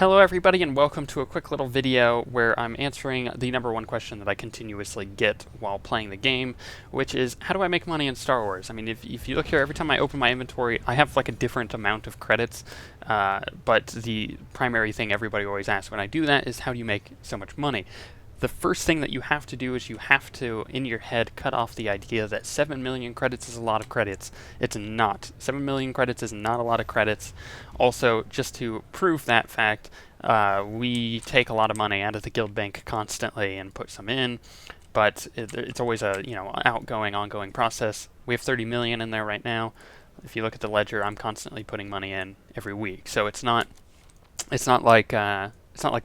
Hello everybody and welcome to a quick little video where I'm answering the #1 question that I continuously get while playing the game, which is how do I make money in Star Wars? I mean, if you look here, every time I open my inventory, I have like a different amount of credits, but the primary thing everybody always asks when I do that is how do you make so much money? The first thing that you have to do is you have to, in your head, cut off the idea that 7 million credits is a lot of credits. It's not. 7 million credits is not a lot of credits. Also, just to prove that fact, we take a lot of money out of the guild bank constantly and put some in, but it's always a outgoing, ongoing process. We have 30 million in there right now. If you look at the ledger, I'm constantly putting money in every week. So it's not like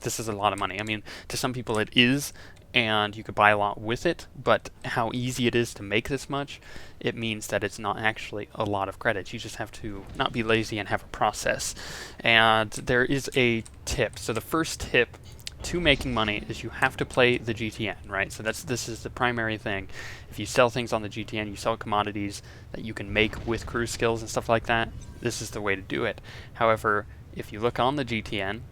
this is a lot of money. I mean, to some people it is, and you could buy a lot with it, but how easy it is to make this much, it means that it's not actually a lot of credits. You just have to not be lazy and have a process. And there is a tip. So the first tip to making money is you have to play the GTN, right? So this is the primary thing. If you sell things on the GTN, you sell commodities that you can make with crew skills and stuff like that, this is the way to do it. However, if you look on the GTN,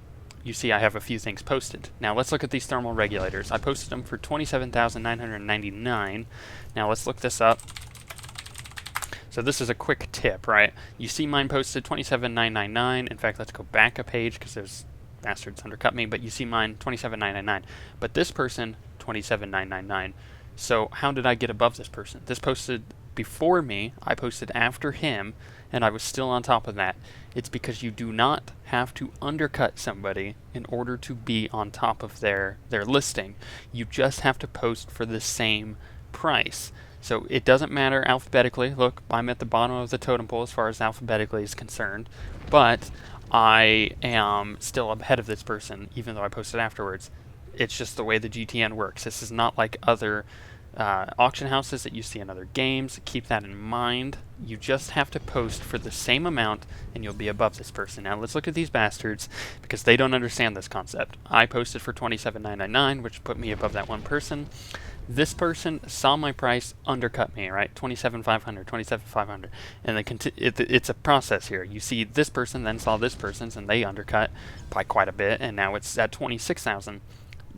you see I have a few things posted. Now let's look at these thermal regulators. I posted them for 27,999. Now let's look this up. So this is a quick tip, right? You see mine posted 27,999. In fact, let's go back a page because those bastards undercut me, but you see mine 27,999. But this person 27,999. So how did I get above this person? This posted before me, I posted after him, and I was still on top of that. It's because you do not have to undercut somebody in order to be on top of their listing. You just have to post for the same price. So it doesn't matter alphabetically. Look, I'm at the bottom of the totem pole as far as alphabetically is concerned, but I am still ahead of this person even though I posted afterwards. It's just the way the GTN works. This is not like other auction houses that you see in other games. Keep that in mind. You just have to post for the same amount and you'll be above this person. Now let's look at these bastards because they don't understand this concept. I posted for 27,999, which put me above that one person. This person saw my price, undercut me, right? 27,500, 27,500. And it's a process here. You see this person then saw this person's and they undercut by quite a bit, and now it's at 26,000.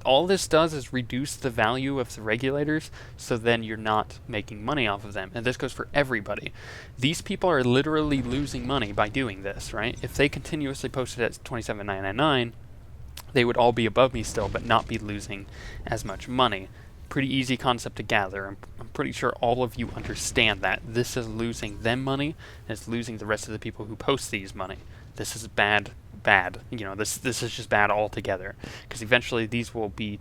All this does is reduce the value of the regulators, so then you're not making money off of them. And this goes for everybody. These people are literally losing money by doing this, right? If they continuously posted at 27,999, they would all be above me still, but not be losing as much money. Pretty easy concept to gather. I'm pretty sure all of you understand that. This is losing them money, and it's losing the rest of the people who post these money. This is bad. This is just bad altogether, because eventually these will be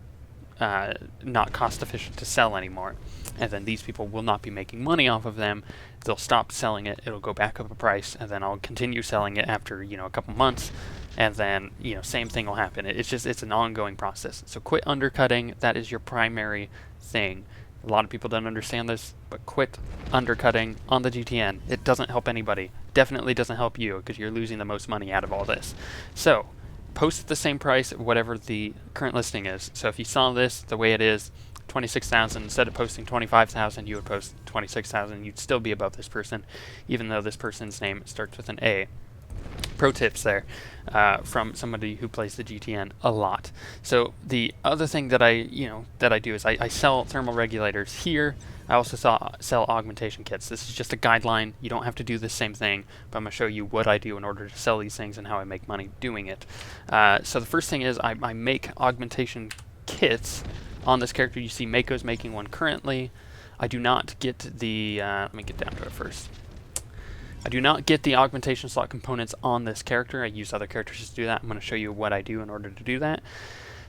not cost efficient to sell anymore, and then these people will not be making money off of them. They'll stop selling it, it'll go back up a price, and then I'll continue selling it after a couple months, and then same thing will happen. It's an ongoing process. So quit undercutting. That is your primary thing. A lot of people don't understand this, but quit undercutting on the GTN. It doesn't help anybody. Definitely doesn't help you, because you're losing the most money out of all this. So, post at the same price, whatever the current listing is. So if you saw this the way it is, 26,000, instead of posting 25,000, you would post 26,000. You'd still be above this person, even though this person's name starts with an A. Pro tips there from somebody who plays the GTN a lot. So the other thing that I do is I sell thermal regulators here. I also sell augmentation kits. This is just a guideline. You don't have to do the same thing, but I'm going to show you what I do in order to sell these things and how I make money doing it. So the first thing is I make augmentation kits on this character. You see Mako's making one currently. I do not get the let me get down to it first. I do not get the augmentation slot components on this character. I use other characters to do that. I'm going to show you what I do in order to do that.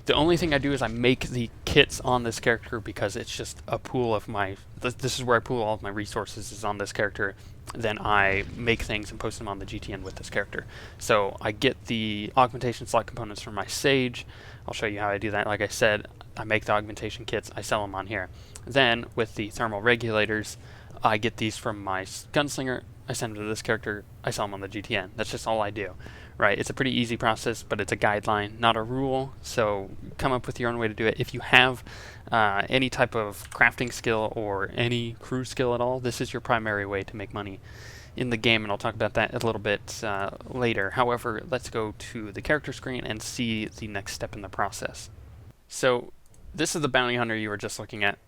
The only thing I do is I make the kits on this character because it's just a pool of my... This is where I pool all of my resources, is on this character. Then I make things and post them on the GTN with this character. So I get the augmentation slot components from my Sage. I'll show you how I do that. Like I said, I make the augmentation kits. I sell them on here. Then with the thermal regulators, I get these from my Gunslinger. I send them to this character, I sell them on the GTN. That's just all I do, right? It's a pretty easy process, but it's a guideline, not a rule, so come up with your own way to do it. If you have any type of crafting skill or any crew skill at all, this is your primary way to make money in the game, and I'll talk about that a little bit later. However, let's go to the character screen and see the next step in the process. So this is the bounty hunter you were just looking at.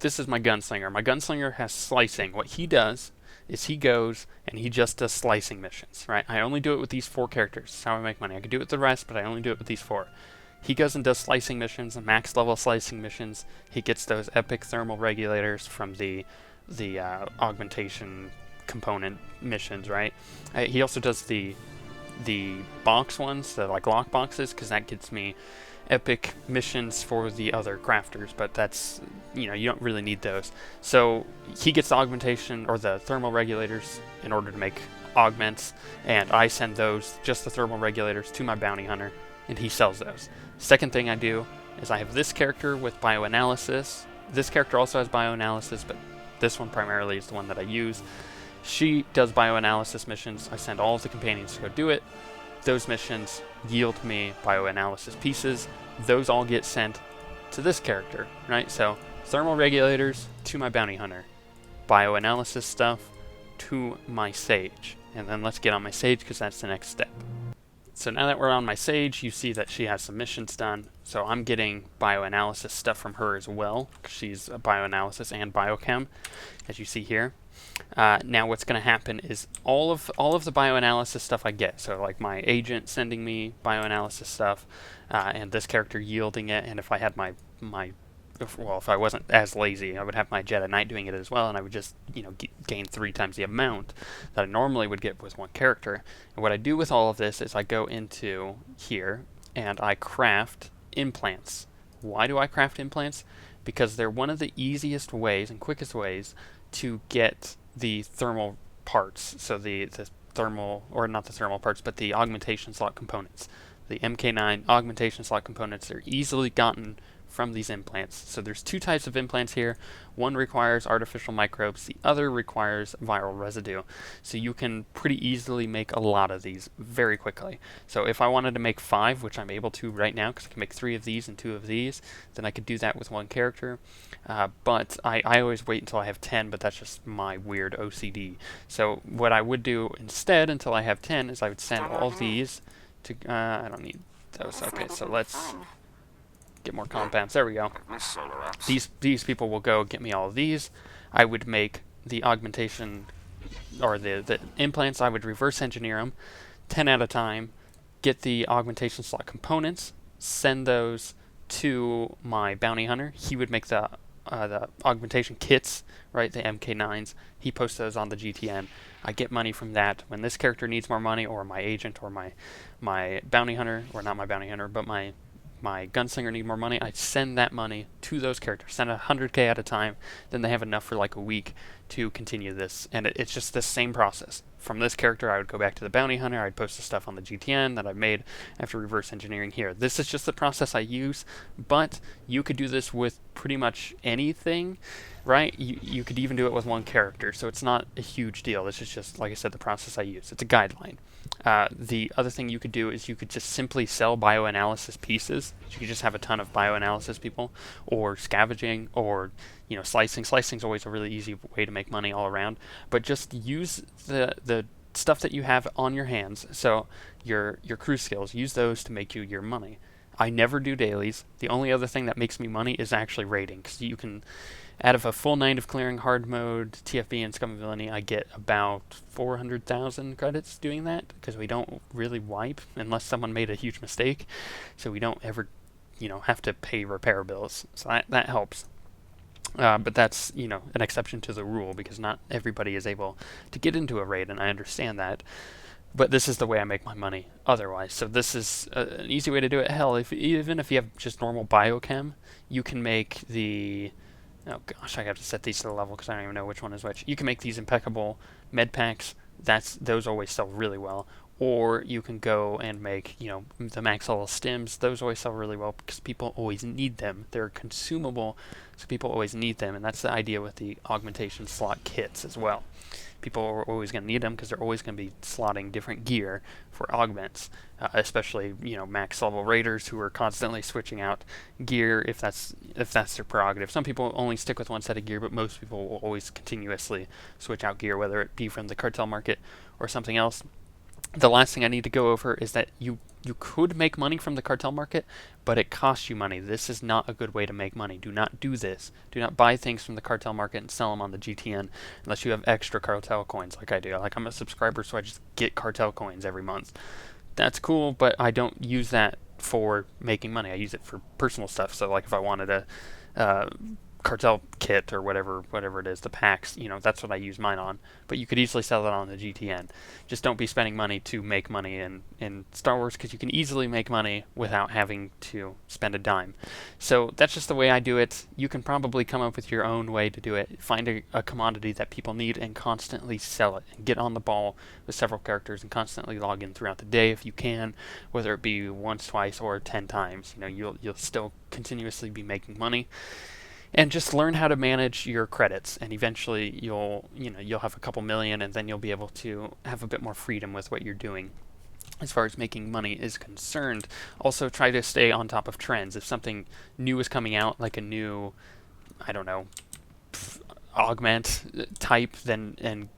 This is my gunslinger. My gunslinger has slicing. What he does is he goes and he just does slicing missions, right? I only do it with these 4 characters. That's how I make money. I could do it with the rest, but I only do it with these 4. He goes and does slicing missions, max level slicing missions. He gets those epic thermal regulators from the augmentation component missions, right? He also does the box ones, the like lock boxes, because that gets me epic missions for the other crafters, but that's, you know, you don't really need those. So he gets the augmentation or the thermal regulators in order to make augments, and I send those, just the thermal regulators, to my bounty hunter, and he sells those. Second thing I do is I have this character with bioanalysis. This character also has bioanalysis, but this one primarily is the one that I use. She does bioanalysis missions. I send all of the companions to go do it. Those missions yield me bioanalysis pieces. Those all get sent to this character, right? So thermal regulators to my bounty hunter, bioanalysis stuff to my sage. And then let's get on my sage, because that's the next step. So now that we're on my sage, you see that she has some missions done. So I'm getting bioanalysis stuff from her as well, because she's a bioanalysis and biochem, as you see here. Now what's going to happen is all of the bioanalysis stuff I get, so like my agent sending me bioanalysis stuff, and this character yielding it, and if I had if I wasn't as lazy, I would have my Jedi-knight doing it as well, and I would just, you know, gain 3 times the amount that I normally would get with one character. And what I do with all of this is I go into here and I craft implants. Why do I craft implants? Because they're one of the easiest ways and quickest ways to get the thermal parts. So the thermal, or not the thermal parts, but the augmentation slot components. The MK9 augmentation slot components are easily gotten from these implants. So there's 2 types of implants here. One requires artificial microbes, the other requires viral residue. So you can pretty easily make a lot of these very quickly. So if I wanted to make 5, which I'm able to right now, because I can make 3 of these and 2 of these, then I could do that with one character. But I always wait until I have 10, but that's just my weird OCD. So what I would do instead, until I have 10, is I would send all of these to, I don't need those. Okay, so let's get more compounds. There we go. These people will go get me all of these. I would make the augmentation, or the implants. I would reverse engineer them 10 at a time, get the augmentation slot components, send those to my bounty hunter. He would make the augmentation kits, right, the MK9s. He posts those on the GTN. I get money from that. When this character needs more money, or my agent, or my bounty hunter, or not my bounty hunter, but my gunslinger need more money, I send that money to those characters, send 100k at a time, then they have enough for like a week to continue this, and it's just the same process. From this character, I would go back to the bounty hunter, I'd post the stuff on the GTN that I made after reverse engineering here. This is just the process I use, but you could do this with pretty much anything, right? You could even do it with one character, so it's not a huge deal. This is just, like I said, the process I use. It's a guideline. The other thing you could do is you could just simply sell bioanalysis pieces. You could just have a ton of bioanalysis people, or scavenging, or, you know, slicing. Slicing is always a really easy way to make money all around. But just use the stuff that you have on your hands. So your crew skills, use those to make you your money. I never do dailies. The only other thing that makes me money is actually raiding, because you can, out of a full night of clearing hard mode, TFB, and Scum of Villainy, I get about 400,000 credits doing that, because we don't really wipe unless someone made a huge mistake, so we don't ever, you know, have to pay repair bills. So that helps. But that's, you know, an exception to the rule, because not everybody is able to get into a raid, and I understand that. But this is the way I make my money otherwise. So this is an easy way to do it. Hell, even if you have just normal biochem, you can make the... Oh gosh, I have to set these to the level because I don't even know which one is which. You can make these impeccable med packs. Those always sell really well. Or you can go and make, you know, the max level stims. Those always sell really well because people always need them. They're consumable, so people always need them. And that's the idea with the augmentation slot kits as well. People are always going to need them because they're always going to be slotting different gear for augments, especially max level raiders who are constantly switching out gear if that's their prerogative. Some people only stick with one set of gear, but most people will always continuously switch out gear, whether it be from the cartel market or something else. The last thing I need to go over is that you could make money from the cartel market, but it costs you money. This is not a good way to make money. Do not do this. Do not buy things from the cartel market and sell them on the GTN unless you have extra cartel coins like I do. Like, I'm a subscriber, so I just get cartel coins every month. That's cool, but I don't use that for making money. I use it for personal stuff. So like if I wanted a cartel kit or whatever it is, the packs, that's what I use mine on. But you could easily sell it on the GTN. Just don't be spending money to make money in Star Wars, because you can easily make money without having to spend a dime. So that's just the way I do it. You can probably come up with your own way to do it. Find a commodity that people need and constantly sell it. And get on the ball with several characters and constantly log in throughout the day if you can, whether it be once, twice, or 10 times. You'll still continuously be making money. And just learn how to manage your credits, and eventually you'll have a couple million, and then you'll be able to have a bit more freedom with what you're doing as far as making money is concerned. Also, try to stay on top of trends. If something new is coming out, like a new, I don't know, augment type, and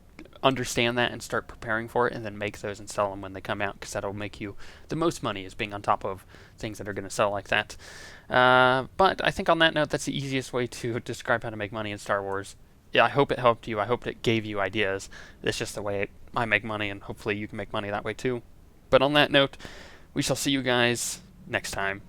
understand that and start preparing for it, and then make those and sell them when they come out, because that'll make you the most money, is being on top of things that are going to sell like that. But I think on that note, that's the easiest way to describe how to make money in Star Wars. Yeah, I hope it helped you. I hope it gave you ideas. It's just the way I make money, and hopefully you can make money that way too. But on that note, we shall see you guys next time.